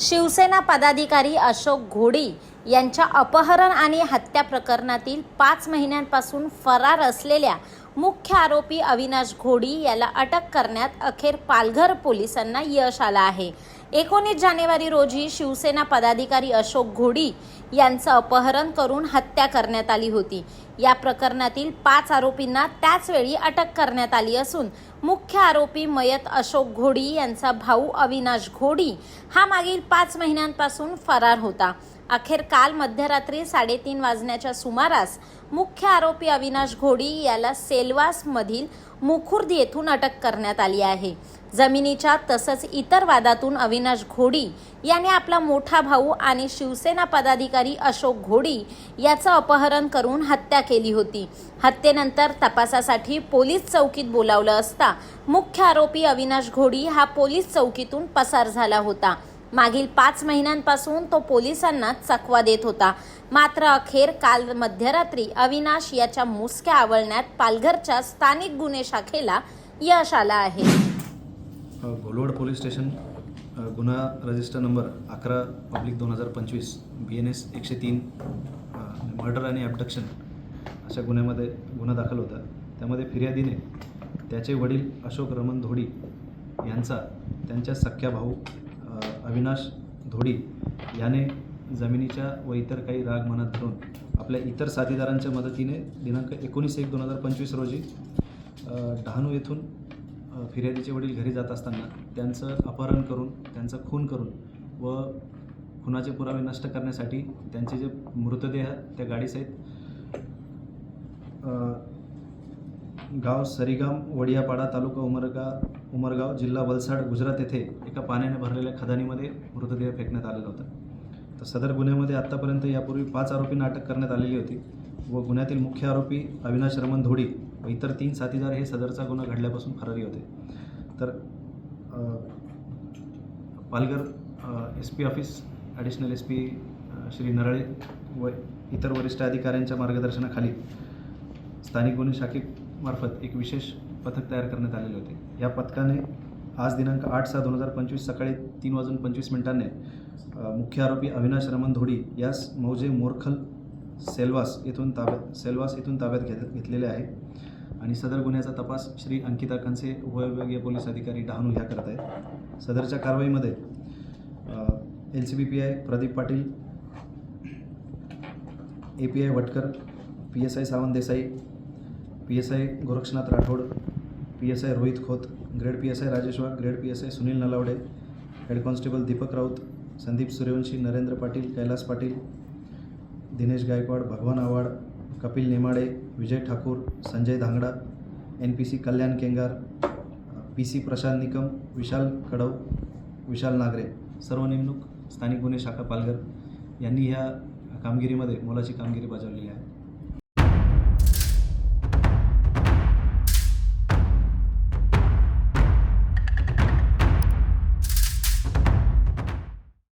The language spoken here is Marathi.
शिवसेना पदाधिकारी अशोक घोडी यांच्या अपहरण आणि हत्या प्रकरणातील 5 महिन्यांपासून फरार असलेल्या मुख्य आरोपी अविनाश घोडी याला अटक करण्यात अखेर पालघर पोलिसांना यश आलं आहे। 19 जानेवारी रोजी शिवसेना पदाधिकारी अशोक घोडी यांचं अपहरण करून हत्या करण्यात आली होती। या प्रकरणातील 5 आरोपींना त्याच वेळी अटक करण्यात आली असून मुख्य आरोपी मयत अशोक घोडी यांचा भाऊ अविनाश घोडी हा मागील 5 महिन्यांपासून फरार होता। अखेर काल मध्यरात्री 3:30 वाजण्याच्या सुमारास मुख्य आरोपी अविनाश घोडी याला सेलवास मधील मुखुर्द येथून अटक करण्यात आली आहे। जमिनीच्या तसंच इतर वादातून अविनाश घोडी याने आपला मोठा भाऊ आणि शिवसेना पदाधिकारी अशोक घोडी याचं अपहरण करून हत्या केली होती। हत्येनंतर तपासासाठी पोलीस चौकीत बोलावलं असता मुख्य आरोपी अविनाश घोडी हा पोलीस चौकीतून पसार झाला होता। मागील 5 महिन्यांपासून तो पोलिसांना चकवा देत होता। मात्र अखेर काल मध्यरात्री अविनाश याच्या मुसक्या आवळण्यात पालघरच्या स्थानिक गुन्हे शाखेला यश आलं आहे। घोलवड पोलीस स्टेशन गुन्हा रजिस्टर नंबर 11/2025 BNS 103 मर्डर आणि ॲबडक्शन अशा गुन्ह्यामध्ये गुन्हा दाखल होता। त्यामध्ये फिर्यादीने त्याचे वडील अशोक रमण धोडी यांचा त्यांच्या सख्या भाऊ अविनाश धोडी याने जमिनीच्या व इतर काही राग मनात धरून आपल्या इतर साथीदारांच्या मदतीने दिनांक 19/1/2025 रोजी डहाणू येथून फिर्यादीचे वडील घरी जात असताना त्यांचं अपहरण करून त्यांचा खून करून व खुनाचे पुरावे नष्ट करण्यासाठी त्यांचे जे मृतदेह त्या गाडीसहित गाव सरीगाम वडियापाडा तालुका उमरगाव जिल्हा वलसाड गुजरात येथे एका पाण्याने भरलेल्या खदानीमध्ये मृतदेह फेकण्यात आलेला होता। तर सदर गुन्ह्यामध्ये आत्तापर्यंत यापूर्वी 5 आरोपींना अटक करण्यात आलेली होती व गुन्ह्यातील मुख्य आरोपी अविनाश रमण धोडी व इतर 3 साथीदार हे सदरचा गुन्हा घडल्यापासून फरारी होते। तर Palghar SP office additional SP Shri Narale व इतर वरिष्ठ अधिकाऱ्यांच्या मार्गदर्शनाखाली स्थानिक गुन्हे शाखेमार्फत एक विशेष पथक तयार करण्यात आलेले होते। या पथकाने आज दिनांक 8/6/2025 सकाळी 3:25 मुख्य आरोपी अविनाश रमण धोडी यास मौजे मोरखल सेलवास येथून ताब्यात घेतलेले आहे आणि सदर गुन्ह्याचा तपास श्री अंकिता कंसे उपविभागीय पोलीस अधिकारी डहाणू ह्या करत आहेत। सदरच्या कारवाईमध्ये LCB PI Pradeep Patil, API Watkar, PSI Sawant Desai, PSI Gorakshanath Rathod, PSI Rohit Khot, grade PSI Rajesh Wagh, grade PSI Sunil Nalawade, head constable Deepak Raut, Sandeep Suryavanshi, Narendra Patil, Kailas Patil, Dinesh Gaikwad, Bhagwan Avhad, Kapil Nemade, Vijay Thakur, Sanjay Dhangda, NPC कल्याण केंगार, PC प्रशांत निकम, विशाल कडव, विशाल नागरे सर्व नेमणूक स्थानिक गुन्हे शाखा पालघर यांनी ह्या कामगिरीमध्ये मोलाची कामगिरी बजावलेली आहे।